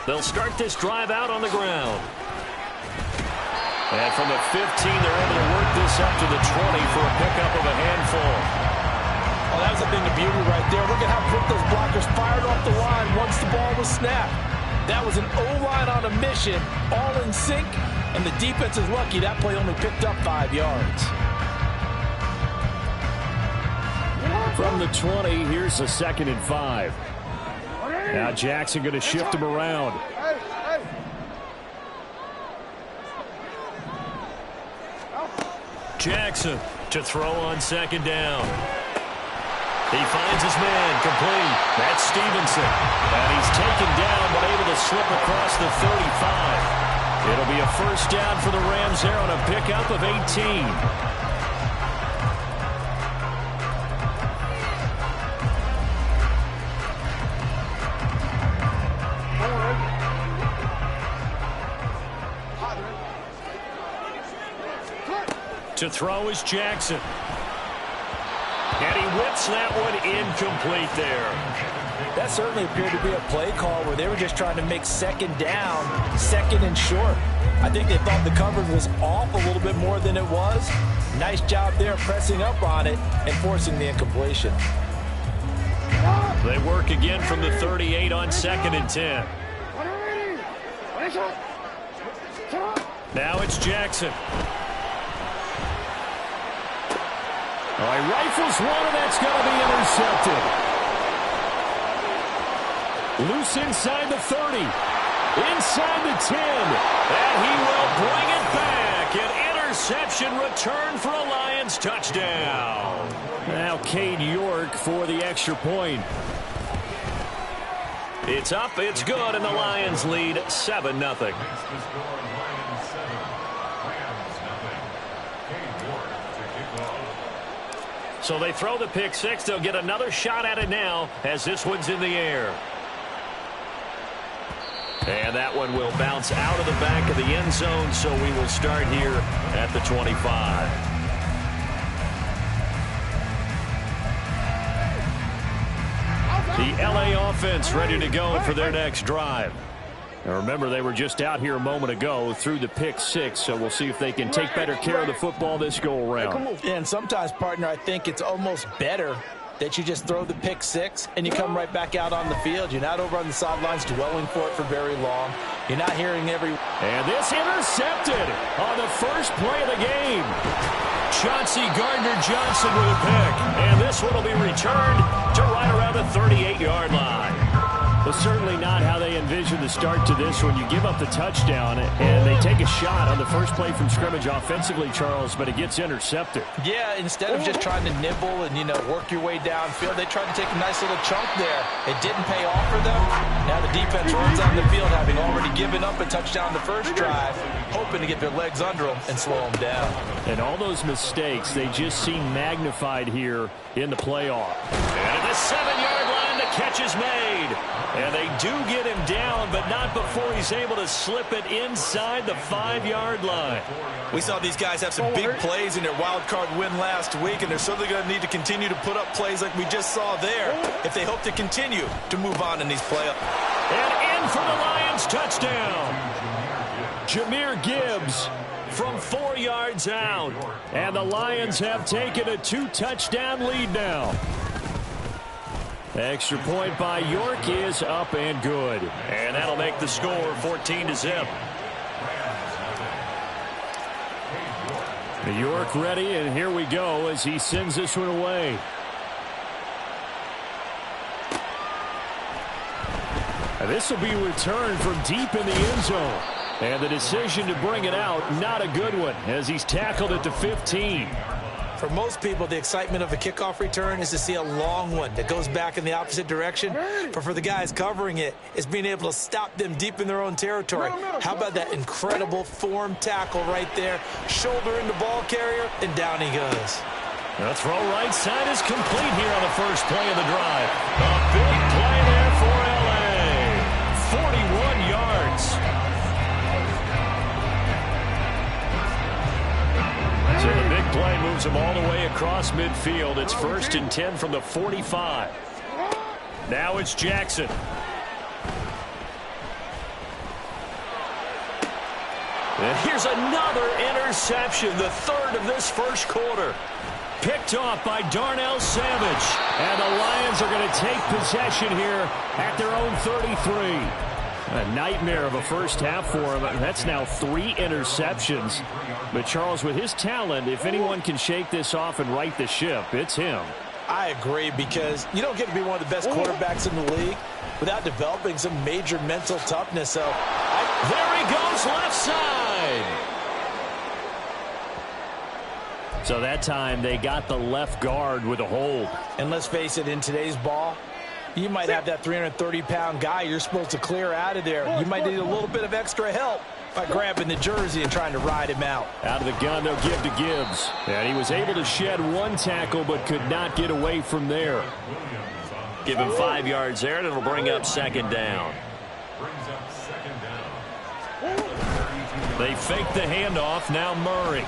They'll start this drive out on the ground. And from the 15, they're able to work this up to the 20 for a pickup of a handful. Well, that was a thing of beauty right there. Look at how quick those blockers fired off the line once the ball was snapped. That was an O-line on a mission, all in sync, and the defense is lucky that play only picked up 5 yards. From the 20, here's a 2nd and 5. Now Jackson going to shift him around. Jackson to throw on 2nd down. He finds his man, complete. That's Stevenson. And he's taken down, but able to slip across the 35. It'll be a 1st down for the Rams there on a pickup of 18. To throw is Jackson. And he whips that one incomplete there. That certainly appeared to be a play call where they were just trying to make 2nd down, 2nd and short. I think they thought the coverage was off a little bit more than it was. Nice job there pressing up on it and forcing the incompletion. They work again from the 38 on 2nd and 10. Now it's Jackson. All right, rifles one, and that's going to be intercepted. Loose inside the 30. Inside the 10. And he will bring it back. An interception return for a Lions touchdown. Now Cade York for the extra point. It's up, it's good, and the Lions lead 7-0. So they throw the pick six. They'll get another shot at it now as this one's in the air. And that one will bounce out of the back of the end zone, so we will start here at the 25. The LA offense ready to go for their next drive. Now remember, they were just out here a moment ago through the pick six, so we'll see if they can take better care of the football this go-around. And sometimes, partner, I think it's almost better that you just throw the pick six and you come right back out on the field. You're not over on the sidelines dwelling for it for very long. You're not hearing every... And this intercepted on the first play of the game. Chauncey Gardner-Johnson with a pick. And this one will be returned to right around the 38-yard line. Well, certainly not how they envisioned the start to this when you give up the touchdown and they take a shot on the first play from scrimmage offensively, Charles, but it gets intercepted. Yeah, instead of just trying to nibble and, work your way downfield, they tried to take a nice little chunk there. It didn't pay off for them. Now the defense runs on the field, having already given up a touchdown the first drive, hoping to get their legs under them and slow them down. And all those mistakes, they just seem magnified here in the playoff. And at the 7-yard line, the catch is made. And they do get him down, but not before he's able to slip it inside the 5-yard line. We saw these guys have some big plays in their wild card win last week, and they're certainly going to need to continue to put up plays like we just saw there if they hope to continue to move on in these playoffs. And in for the Lions touchdown. Jahmyr Gibbs from 4 yards out. And the Lions have taken a 2-touchdown lead now. Extra point by York is up and good. And that'll make the score 14-0. York ready, and here we go as he sends this one away. And this will be returned from deep in the end zone. And the decision to bring it out, not a good one, as he's tackled at the 15. For most people, the excitement of a kickoff return is to see a long one that goes back in the opposite direction. But for the guys covering it, it's being able to stop them deep in their own territory. How about that incredible form tackle right there? Shoulder in the ball carrier, and down he goes. The throw right side is complete here on the first play of the drive. A big play there for LA. 41 yards. Moves him all the way across midfield. It's 1st and 10 from the 45. Now it's Jackson. And here's another interception, the 3rd of this first quarter. Picked off by Darnell Savage. And the Lions are going to take possession here at their own 33. A nightmare of a first half for him. That's now 3 interceptions. But Charles, with his talent, if anyone can shake this off and right the ship, it's him. I agree, because you don't get to be one of the best quarterbacks in the league without developing some major mental toughness. So there he goes, left side. So that time they got the left guard with a hold. And let's face it, in today's ball, you might have that 330-pound guy you're supposed to clear out of there. You might need a little bit of extra help by grabbing the jersey and trying to ride him out. Out of the gun, they'll give to Gibbs. And he was able to shed 1 tackle, but could not get away from there. Give him 5 yards there, and it'll bring up 2nd down. They fake the handoff. Now Murray.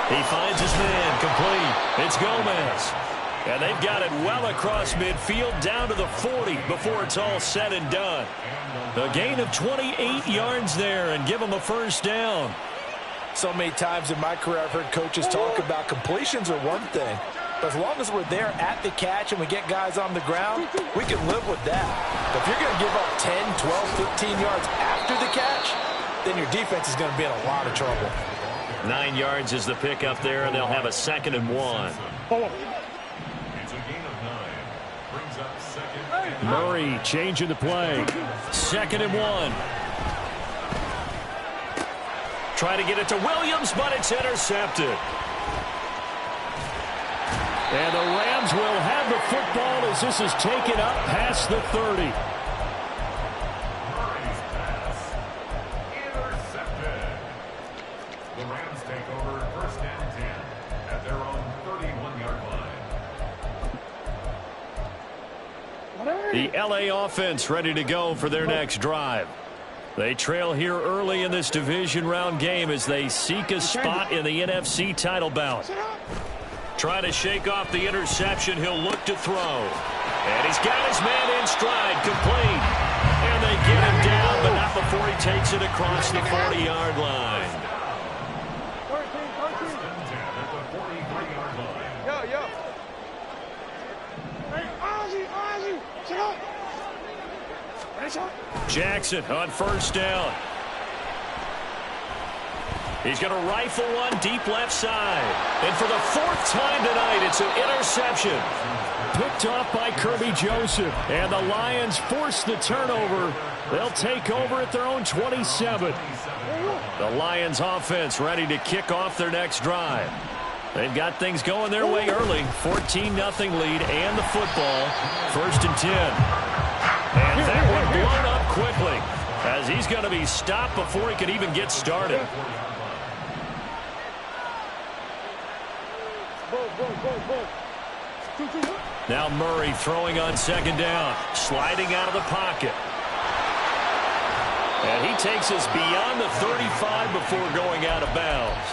He finds his man, complete. It's Gomez. And they've got it well across midfield down to the 40 before it's all said and done. A gain of 28 yards there and give them a 1st down. So many times in my career I've heard coaches talk about completions are one thing, but as long as we're there at the catch and we get guys on the ground, we can live with that. But if you're going to give up 10, 12, 15 yards after the catch, then your defense is going to be in a lot of trouble. 9 yards is the pickup there, and they'll have a 2nd and 1. Murray changing the play. 2nd and 1. Try to get it to Williams, but it's intercepted. And the Rams will have the football as this is taken up past the 30. The Rams take over 1st and 10 at their own 31-yard line. The LA offense ready to go for their next drive. They trail here early in this division round game as they seek a spot in the NFC title bout. Trying to shake off the interception, he'll look to throw. And he's got his man in stride, complete. And they get him down, but not before he takes it across the 40-yard line. Jackson on 1st down. He's going to rifle one deep left side. And for the 4th time tonight, it's an interception. Picked off by Kirby Joseph. And the Lions force the turnover. They'll take over at their own 27. The Lions offense ready to kick off their next drive. They've got things going their way early. 14-0 lead and the football. 1st and 10. And that one blown up quickly as he's going to be stopped before he can even get started. Now Murray throwing on 2nd down, sliding out of the pocket. And he takes us beyond the 35 before going out of bounds.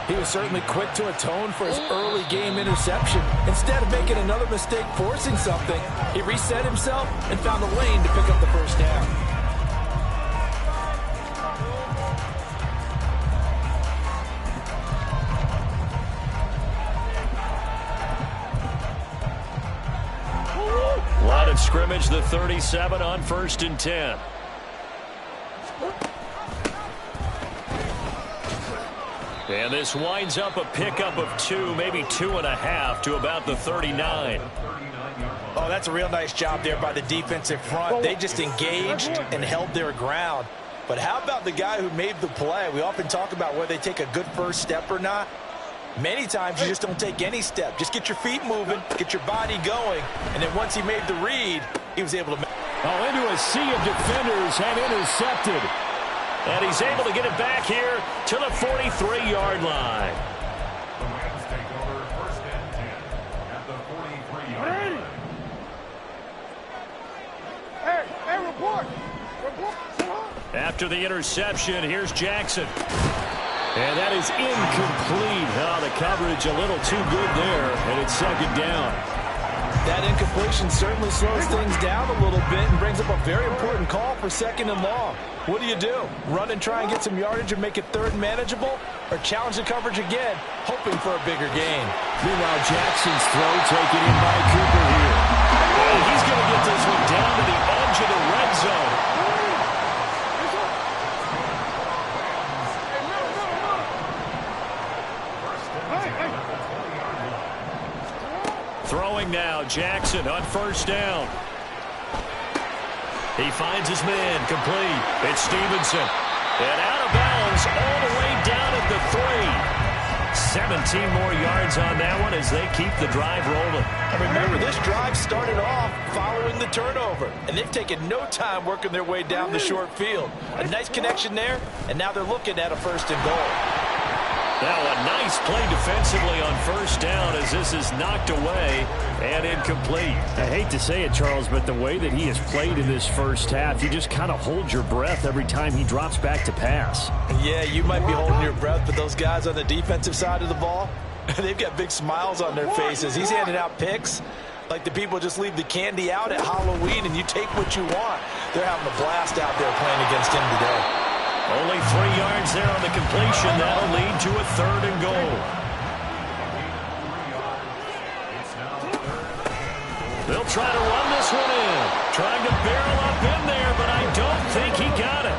He was certainly quick to atone for his early game interception. Instead of making another mistake forcing something, he reset himself and found the lane to pick up the 1st down. Line of scrimmage, the 37 on 1st and 10. And this winds up a pickup of 2, maybe 2.5 to about the 39. Oh, that's a real nice job there by the defensive front. They just engaged and held their ground. But how about the guy who made the play? We often talk about whether they take a good first step or not. Many times you just don't take any step. Just get your feet moving, get your body going, and then once he made the read, he was able to make it. Oh, into a sea of defenders and intercepted. And he's able to get it back here to the 43-yard line. The Rams take over 1st and 10 at the 43-yard line. After the interception, here's Jackson. And that is incomplete. Oh, the coverage a little too good there, and it's second down. That incompletion certainly slows things down a little bit and brings up a very important call for second and long. What do you do? Run and try and get some yardage and make it third and manageable? Or challenge the coverage again, hoping for a bigger gain? Meanwhile, Jackson's throw taken in by Cooper here. And he's going to get this one down to the edge of the red zone. Throwing now, Jackson on first down. He finds his man, complete. It's Stevenson. And out of bounds all the way down at the 3. 17 more yards on that one as they keep the drive rolling. And remember, this drive started off following the turnover, and they've taken no time working their way down the short field. A nice connection there, and now they're looking at a first and goal. Now a nice play defensively on first down as this is knocked away and incomplete. I hate to say it, Charles, but the way that he has played in this first half, you just kind of hold your breath every time he drops back to pass. Yeah, you might be holding your breath, but those guys on the defensive side of the ball, they've got big smiles on their faces. He's handing out picks like the people just leave the candy out at Halloween and you take what you want. They're having a blast out there playing against him today. Only 3 yards there on the completion. That'll lead to a third and goal. They'll try to run this one in. Trying to barrel up in there, but I don't think he got it.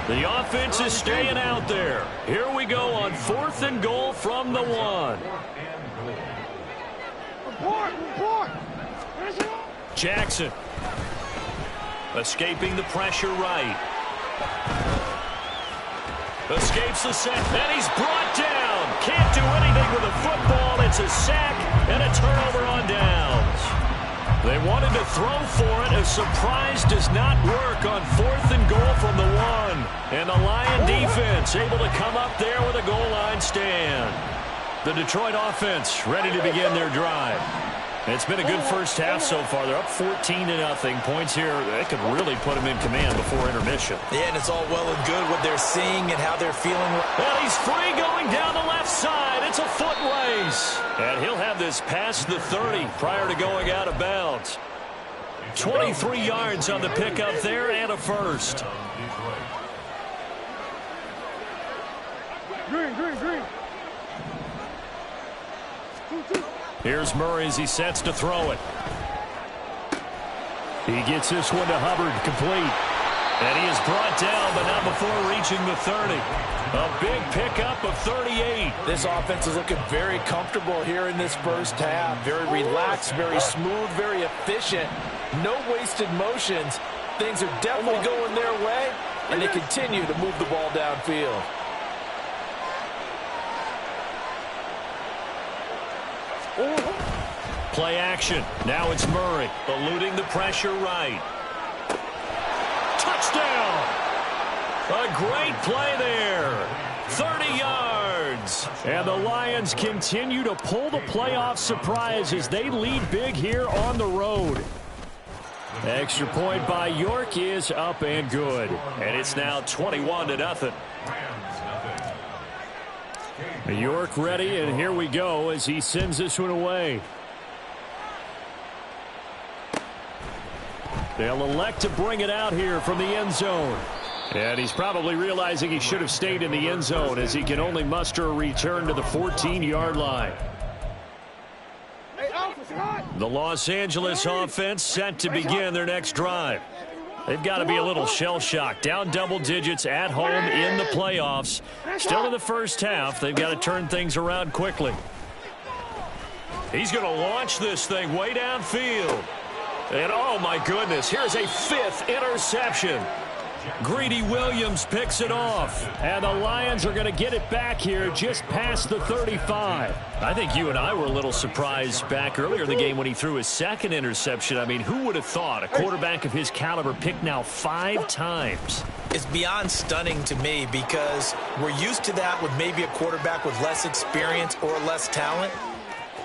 The offense is staying out there. Here we go on 4th and goal from the 1. Jackson. Escaping the pressure right. Escapes the set, and he's brought down. Can't do anything with a football. It's a sack and a turnover on downs. They wanted to throw for it. A surprise does not work on 4th and goal from the 1. And the Lion defense able to come up there with a goal line stand. The Detroit offense ready to begin their drive. It's been a good first half so far. They're up 14-0. Points here, they could really put them in command before intermission. Yeah, and it's all well and good what they're seeing and how they're feeling. And he's free going down the left side. It's a foot race. And he'll have this past the 30 prior to going out of bounds. 23 yards on the pickup there and a first. Green. Here's Murray as he sets to throw it. He gets this one to Hubbard, complete. And he is brought down, but not before reaching the 30. A big pickup of 38. This offense is looking very comfortable here in this first half. Very relaxed, very smooth, very efficient. No wasted motions. Things are definitely going their way, and they continue to move the ball downfield. Play action. Now it's Murray, eluding the pressure right. Touchdown! A great play there. 30 yards. And the Lions continue to pull the playoff surprise as they lead big here on the road. Extra point by York is up and good. And it's now 21-0. York ready, and here we go as he sends this one away. They'll elect to bring it out here from the end zone. And he's probably realizing he should have stayed in the end zone as he can only muster a return to the 14-yard line. The Los Angeles offense set to begin their next drive. They've got to be a little shell-shocked. Down double digits at home in the playoffs. Still in the first half. They've got to turn things around quickly. He's going to launch this thing way downfield. And, oh, my goodness, here's a 5th interception. Greedy Williams picks it off. And the Lions are going to get it back here just past the 35. I think you and I were a little surprised back earlier in the game when he threw his 2nd interception. I mean, who would have thought a quarterback of his caliber picked now 5 times? It's beyond stunning to me because we're used to that with maybe a quarterback with less experience or less talent.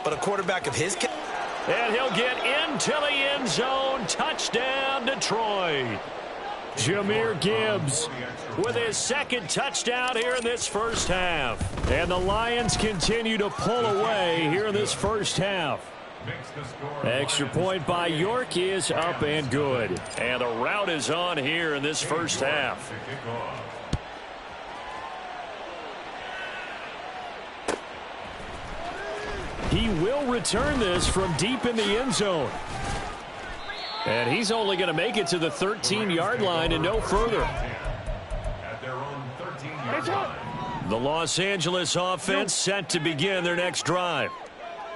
But a quarterback of his caliber. And he'll get into the end zone. Touchdown, Detroit. Jahmyr Gibbs with his second touchdown here in this first half. And the Lions continue to pull away here in this first half. Extra point by York is up and good. And the route is on here in this first half. He will return this from deep in the end zone. And he's only going to make it to the 13-yard line and no further. At their own 13-yard line. The Los Angeles offense set to begin their next drive.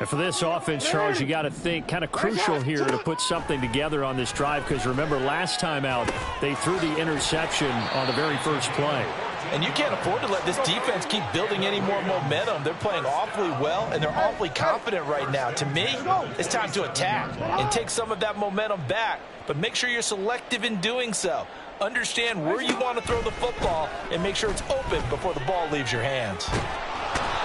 And for this offense, Charles, you got to think kind of crucial here to put something together on this drive, because remember last time out they threw the interception on the very first play. And you can't afford to let this defense keep building any more momentum. They're playing awfully well, and they're awfully confident right now. To me, it's time to attack and take some of that momentum back, but make sure you're selective in doing so. Understand where you want to throw the football and make sure it's open before the ball leaves your hands.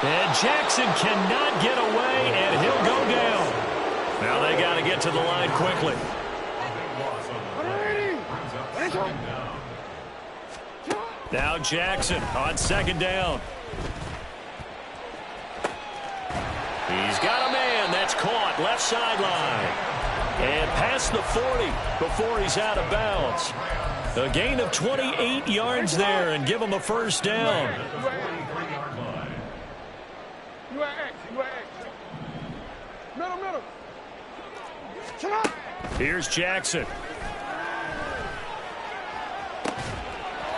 And Jackson cannot get away, and he'll go down. Now they got to get to the line quickly. Now Jackson on second down. He's got a man that's caught left sideline. And past the 40 before he's out of bounds. A gain of 28 yards there and give him a first down. Here's Jackson.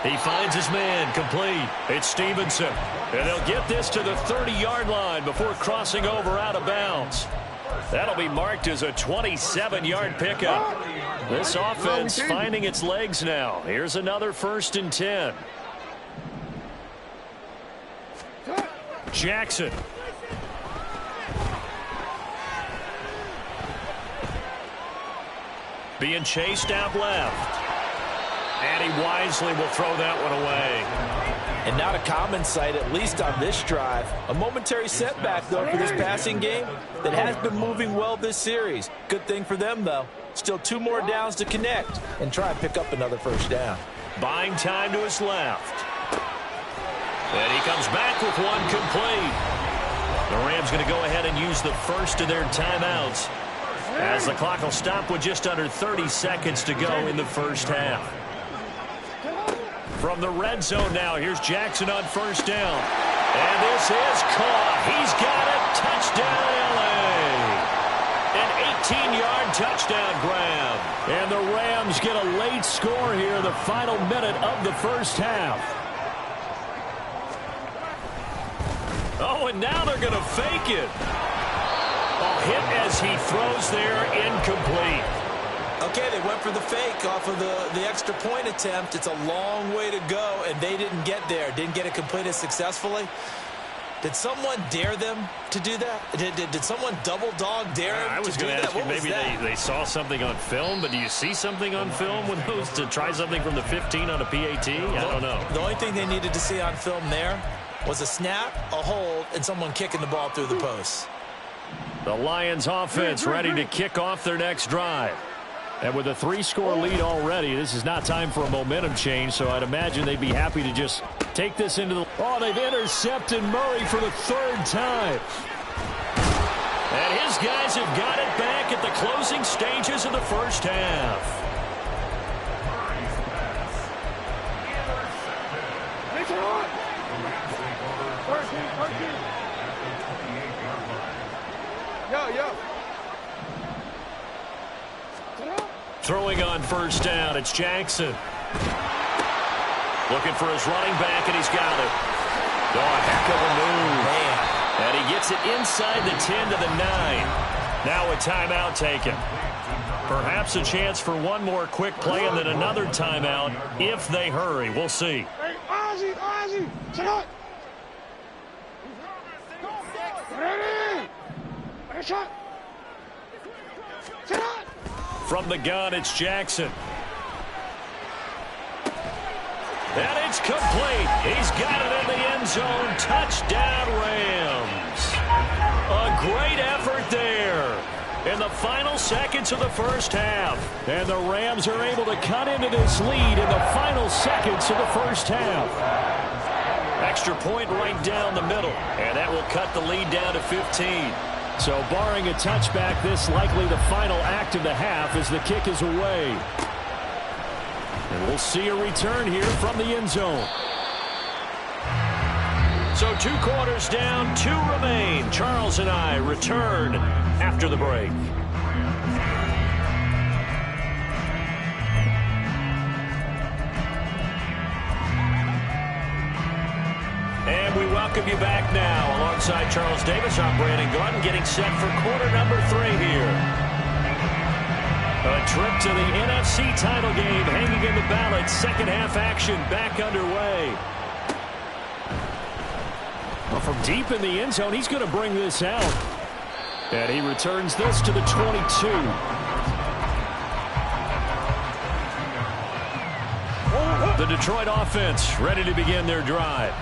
He finds his man complete. It's Stevenson. And they'll get this to the 30-yard line before crossing over out of bounds. That'll be marked as a 27-yard pickup. This offense finding its legs now. Here's another 1st and 10. Jackson. Being chased out left. And he wisely will throw that one away. And not a common sight, at least on this drive. A momentary setback, though, for this passing game that has been moving well this series. Good thing for them, though. Still 2 more downs to connect and try and pick up another first down. Buying time to his left. And he comes back with one complete. The Rams going to go ahead and use the first of their timeouts, as the clock will stop with just under 30 seconds to go in the first half. From the red zone now, here's Jackson on first down. And this is caught. He's got it. Touchdown, L.A. An 18-yard touchdown grab. And the Rams get a late score here in the final minute of the first half. Oh, and now they're going to fake it. A hit as he throws there, incomplete. Okay, they went for the fake off of the extra point attempt. It's a long way to go, and they didn't get there. Didn't get it completed successfully. Did someone dare them to do that? Did someone double dog dare them I was to do going to that? ask you, maybe they saw something on film, but do you see something on film with those to try something from the 15 on a PAT? I don't know. The only thing they needed to see on film there was a snap, a hold, and someone kicking the ball through the post. The Lions offense ready to kick off their next drive. And with a 3-score lead already, this is not time for a momentum change, so I'd imagine they'd be happy to just take this into the... Oh, they've intercepted Murray for the 3rd time. And his guys have got it back at the closing stages of the first half. Throwing on first down, it's Jackson. Looking for his running back, and he's got it. Oh, a heck of a move. Man. And he gets it inside the 10 to the 9. Now a timeout taken. Perhaps a chance for one more quick play and then another timeout if they hurry. We'll see. Hey, Ozzy, sit up. Ready? Shot. Sit up. From the gun, it's Jackson. And it's complete. He's got it in the end zone. Touchdown, Rams. A great effort there. in the final seconds of the first half. And the Rams are able to cut into this lead in the final seconds of the first half. Extra point right down the middle, and that will cut the lead down to 15. So barring a touchback, this likely the final act of the half as the kick is away. And we'll see a return here from the end zone. So 2 quarters down, 2 remain. Charles and I return after the break. And we welcome you back now. Alongside Charles Davis, I'm Brandon Gordon, getting set for quarter number 3 here. A trip to the NFC title game hanging in the balance. Second half action back underway. Well, from deep in the end zone, he's going to bring this out. And he returns this to the 22. The Detroit offense ready to begin their drive.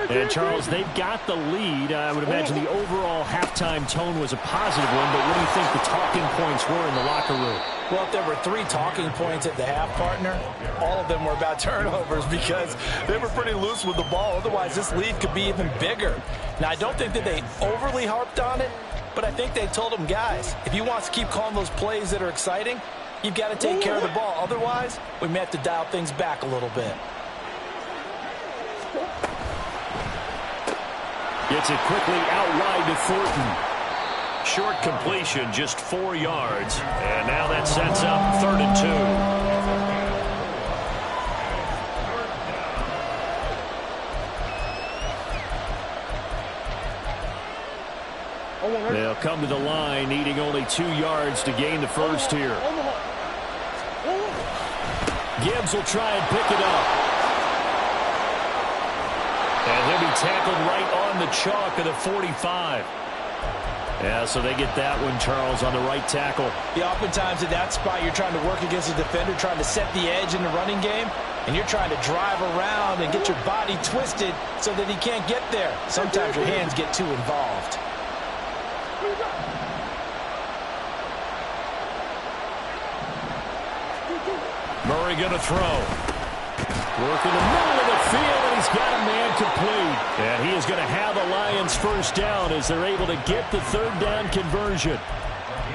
And, Charles, they've got the lead. I would imagine the overall halftime tone was a positive one, but what do you think the talking points were in the locker room? Well, if there were 3 talking points at the half, partner, all of them were about turnovers because they were pretty loose with the ball. Otherwise, this lead could be even bigger. Now, I don't think that they overly harped on it, but I think they told them, guys, if you want to keep calling those plays that are exciting, you've got to take care of the ball. Otherwise, we may have to dial things back a little bit. Gets it quickly out wide to Thornton. Short completion, just 4 yards. And now that sets up 3rd and 2. They'll come to the line, needing only 2 yards to gain the first here. Gibbs will try and pick it up. And he'll be tackled right on the chalk of the 45. Yeah, so they get that one, Charles, on the right tackle. Yeah, oftentimes at that spot, you're trying to work against a defender, trying to set the edge in the running game, and you're trying to drive around and get your body twisted so that he can't get there. Sometimes your hands get too involved. Murray going to throw. Work in the middle of the field, and he's got a man complete. And he is going to have the Lions first down as they're able to get the 3rd down conversion.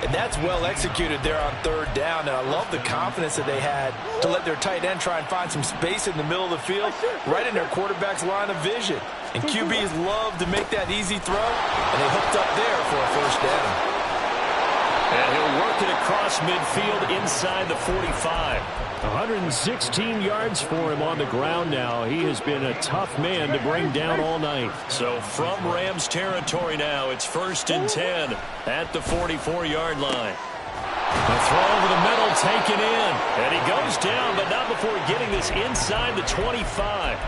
And that's well executed there on 3rd down. And I love the confidence that they had to let their tight end try and find some space in the middle of the field, right in their quarterback's line of vision. And QBs love to make that easy throw, and they hooked up there for a first down. And he'll work it across midfield inside the 45. 116 yards for him on the ground now. He has been a tough man to bring down all night. So from Rams territory now, it's 1st and 10 at the 44-yard line. The throw over the middle taken in. And he goes down, but not before getting this inside the 25.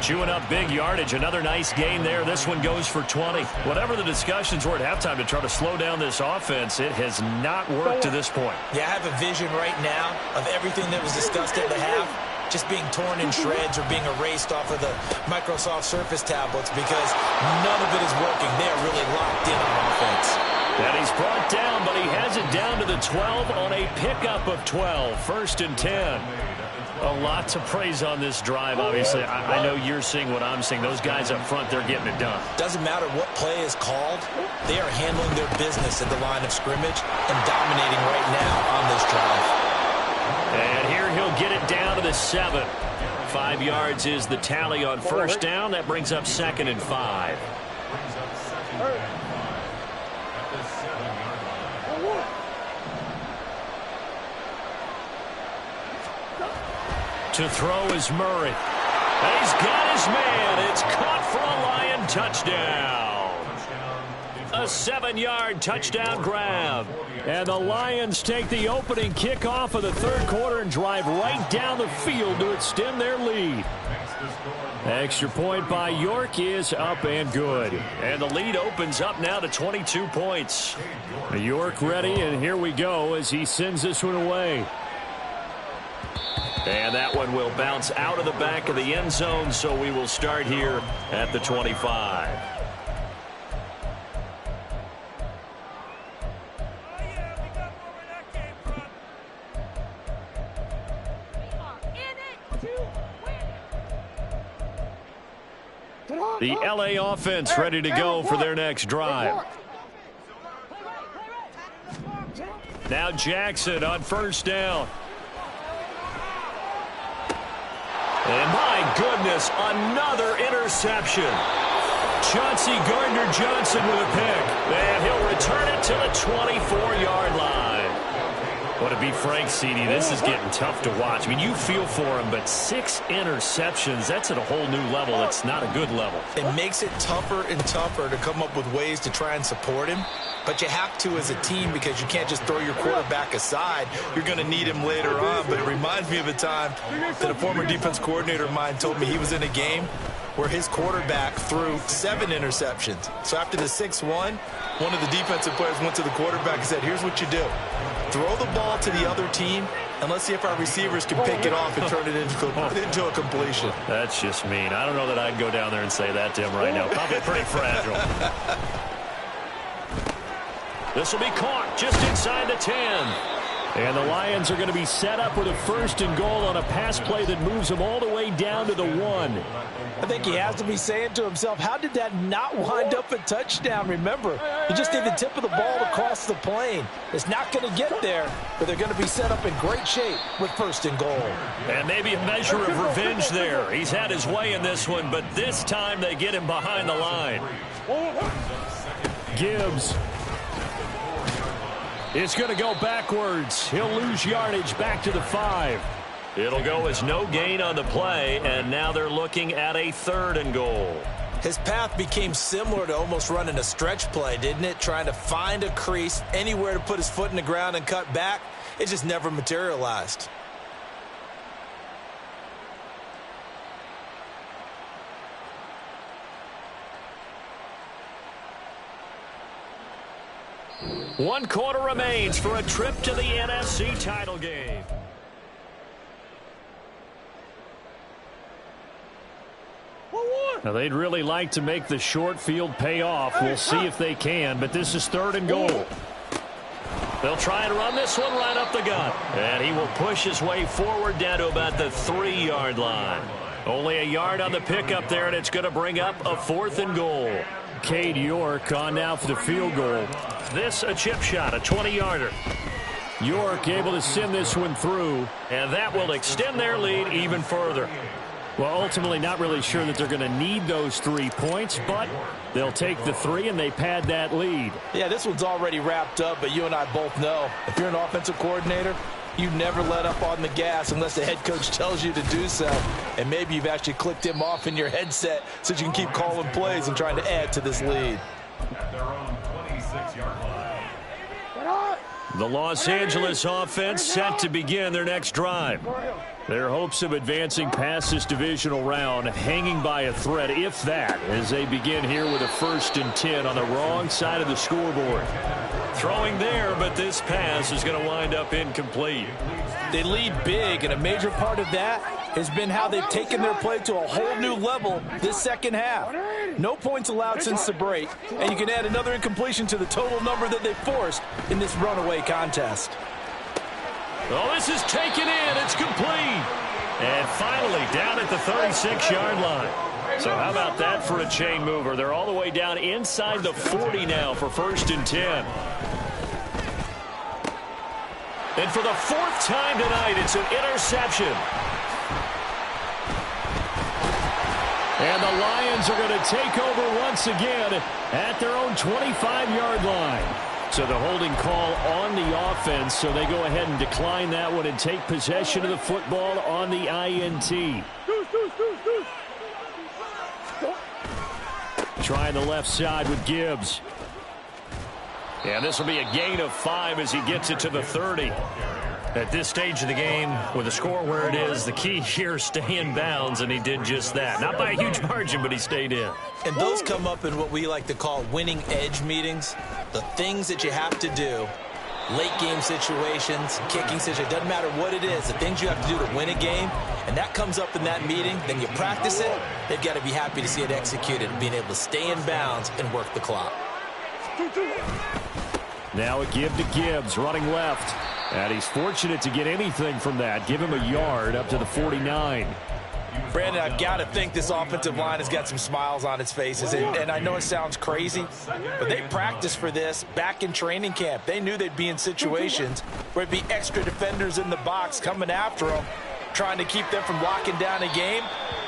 Chewing up big yardage. Another nice gain there. This one goes for 20. Whatever the discussions were at halftime to try to slow down this offense, it has not worked to this point. Yeah, I have a vision right now of everything that was discussed at the half just being torn in shreds or being erased off of the Microsoft Surface tablets because none of it is working. They're really locked in on offense. And he's brought down, but he has it down to the 12 on a pickup of 12. 1st and 10. A lot to praise on this drive, obviously. I know you're seeing what I'm seeing. Those guys up front, they're getting it done. Doesn't matter what play is called. They are handling their business at the line of scrimmage and dominating right now on this drive. And here he'll get it down to the 7. 5 yards is the tally on first down. That brings up 2nd and 5. To throw is Murray. And he's got his man. It's caught for a Lion touchdown. A 7-yard touchdown grab. And the Lions take the opening kickoff of the 3rd quarter and drive right down the field to extend their lead. Extra point by York is up and good. And the lead opens up now to 22 points. York ready, and here we go as he sends this one away. And that one will bounce out of the back of the end zone, so we will start here at the 25. The LA offense ready to go for their next drive. Now Jackson on first down. And my goodness, another interception. Chauncey Gardner-Johnson with a pick. And he'll return it to the 24-yard line. Well, to be frank, CD, this is getting tough to watch. I mean, you feel for him, but 6 interceptions, that's at a whole new level. It's not a good level. It makes it tougher and tougher to come up with ways to try and support him. But you have to as a team because you can't just throw your quarterback aside. You're going to need him later on. But it reminds me of a time that a former defense coordinator of mine told me he was in a game where his quarterback threw 7 interceptions. So after the 6-1, one of the defensive players went to the quarterback and said, here's what you do. Throw the ball to the other team, and let's see if our receivers can pick it off and turn it into a completion. That's just mean. I don't know that I'd go down there and say that to him right now. Probably pretty fragile. This will be caught just inside the 10. And the Lions are going to be set up with a 1st and goal on a pass play that moves them all the way down to the 1. I think he has to be saying to himself, how did that not wind up a touchdown? Remember, he just need the tip of the ball to cross the plane. It's not going to get there, but they're going to be set up in great shape with 1st and goal. And maybe a measure of revenge there. He's had his way in this one, but this time they get him behind the line. Gibbs. It's going to go backwards. He'll lose yardage back to the 5. It'll go as no gain on the play, and now they're looking at a 3rd and goal. His path became similar to almost running a stretch play, didn't it? Trying to find a crease, anywhere to put his foot in the ground and cut back. It just never materialized. One quarter remains for a trip to the NFC title game. Now, they'd really like to make the short field pay off. We'll see if they can, but this is 3rd and goal. They'll try and run this one right up the gut. And he will push his way forward down to about the 3-yard line. Only a yard on the pickup there, and it's going to bring up a 4th and goal. Cade York on now for the field goal. This a chip shot, a 20-yarder. York able to send this one through, and that will extend their lead even further. Well, ultimately not really sure that they're going to need those 3 points, but they'll take the 3 and they pad that lead. Yeah, this one's already wrapped up, but you and I both know if you're an offensive coordinator, you never let up on the gas unless the head coach tells you to do so. And maybe you've actually clicked him off in your headset so you can keep calling plays and trying to add to this lead. At their own 26-yard line. The Los Angeles offense set to begin their next drive. Their hopes of advancing past this divisional round hanging by a thread, if that, as they begin here with a 1st and 10 on the wrong side of the scoreboard. Throwing there, but this pass is going to wind up incomplete. They lead big, and a major part of that has been how they've taken their play to a whole new level this second half. No points allowed since the break, and you can add another incompletion to the total number that they forced in this runaway contest. Oh, this is taken in. It's complete. And finally down at the 36-yard line. So how about that for a chain mover? They're all the way down inside the 40 now for 1st and 10. And for the 4th time tonight, it's an interception. And the Lions are going to take over once again at their own 25-yard line. So the holding call on the offense, so they go ahead and decline that one and take possession of the football on the INT. Trying the left side with Gibbs. And this will be a gain of 5 as he gets it to the 30. At this stage of the game, with the score where it is, the key here, stay in bounds, and he did just that. Not by a huge margin, but he stayed in. And those come up in what we like to call winning edge meetings. The things that you have to do, late game situations, kicking situations, doesn't matter what it is, the things you have to do to win a game, and that comes up in that meeting, then you practice it, they've got to be happy to see it executed and being able to stay in bounds and work the clock. Now a give to Gibbs, running left. And he's fortunate to get anything from that. Give him a yard up to the 49. Brandon, I've got to think this offensive line has got some smiles on its faces. And I know it sounds crazy, but they practiced for this back in training camp. They knew they'd be in situations where there'd be extra defenders in the box coming after them, trying to keep them from locking down a game.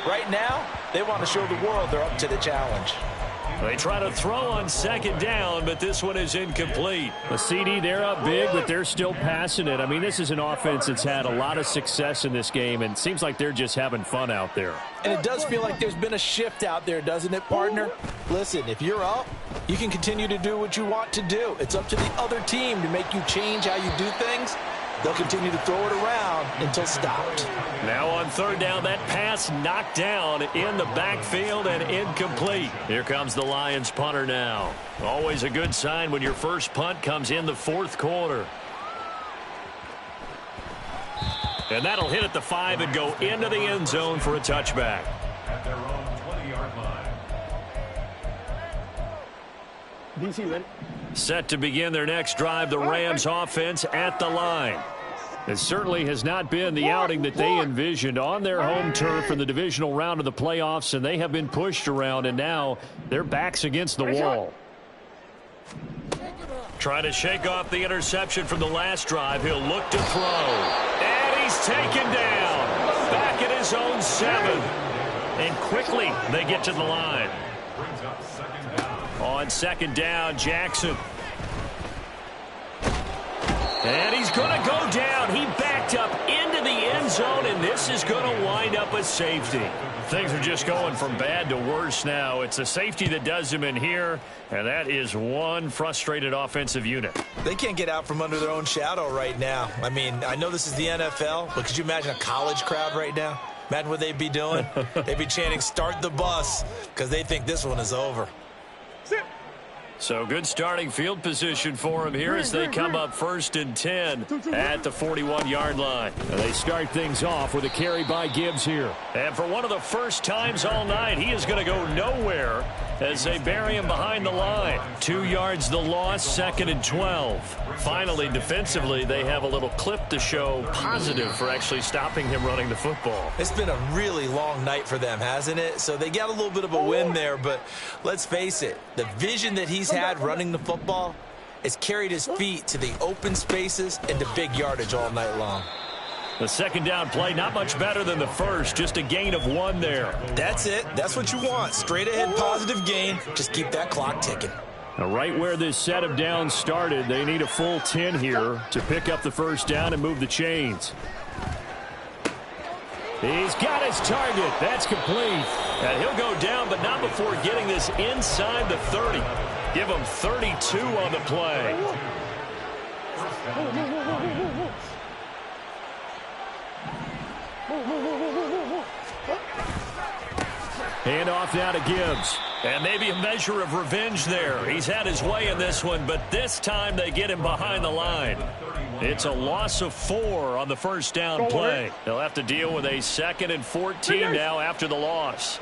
Right now, they want to show the world they're up to the challenge. They try to throw on second down, but this one is incomplete. The CD, they're up big, but they're still passing it. I mean, this is an offense that's had a lot of success in this game, and it seems like they're just having fun out there. And it does feel like there's been a shift out there, doesn't it, partner? Listen, if you're up, you can continue to do what you want to do. It's up to the other team to make you change how you do things. They'll continue to throw it around until stopped. Now on third down, that pass knocked down in the backfield and incomplete. Here comes the Lions punter now. Always a good sign when your first punt comes in the fourth quarter. And that'll hit at the 5 and go into the end zone for a touchback. At their own 20-yard line. DC, man. Set to begin their next drive, the Rams offense at the line. It certainly has not been the outing that they envisioned on their home turf in the divisional round of the playoffs, and they have been pushed around, and now their backs against the wall. Trying to shake off the interception from the last drive. He'll look to throw. And he's taken down. Back at his own 7. And quickly they get to the line. Brings up second down. On second down, Jackson. And he's going to go down. He backed up into the end zone, and this is going to wind up a safety. Things are just going from bad to worse now. It's a safety that does him in here, and that is one frustrated offensive unit. They can't get out from under their own shadow right now. I mean, I know this is the NFL, but could you imagine a college crowd right now? Imagine what they'd be doing. They'd be chanting, "Start the bus," because they think this one is over. So good starting field position for him here as they come up 1st and 10 at the 41-yard line. And they start things off with a carry by Gibbs here. And for one of the first times all night, he is going to go nowhere as they bury him behind the line. 2 yards the loss, 2nd and 12. Finally, defensively, they have a little clip to show positive for actually stopping him running the football. It's been a really long night for them, hasn't it? So they got a little bit of a win there, but let's face it, the vision that he's had running the football has carried his feet to the open spaces and to big yardage all night long. The second down play, not much better than the first, just a gain of 1 there. That's it. That's what you want. Straight ahead positive gain. Just keep that clock ticking. Now, right where this set of downs started, they need a full 10 here to pick up the first down and move the chains. He's got his target. That's complete. And he'll go down, but not before getting this inside the 30. Give him 32 on the play. Hand off now to Gibbs. And maybe a measure of revenge there. He's had his way in this one, but this time they get him behind the line. It's a loss of 4 on the first down play. They'll have to deal with a 2nd and 14 now after the loss.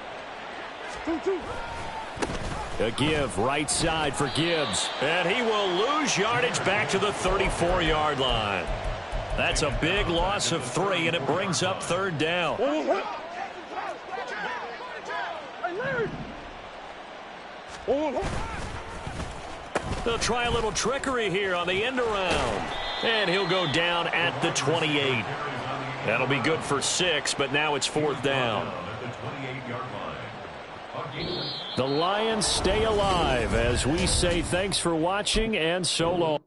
A give right side for Gibbs. And he will lose yardage back to the 34-yard line. That's a big loss of 3, and it brings up 3rd down. They'll try a little trickery here on the end around. And he'll go down at the 28. That'll be good for 6, but now it's 4th down. The Lions stay alive as we say thanks for watching and so long.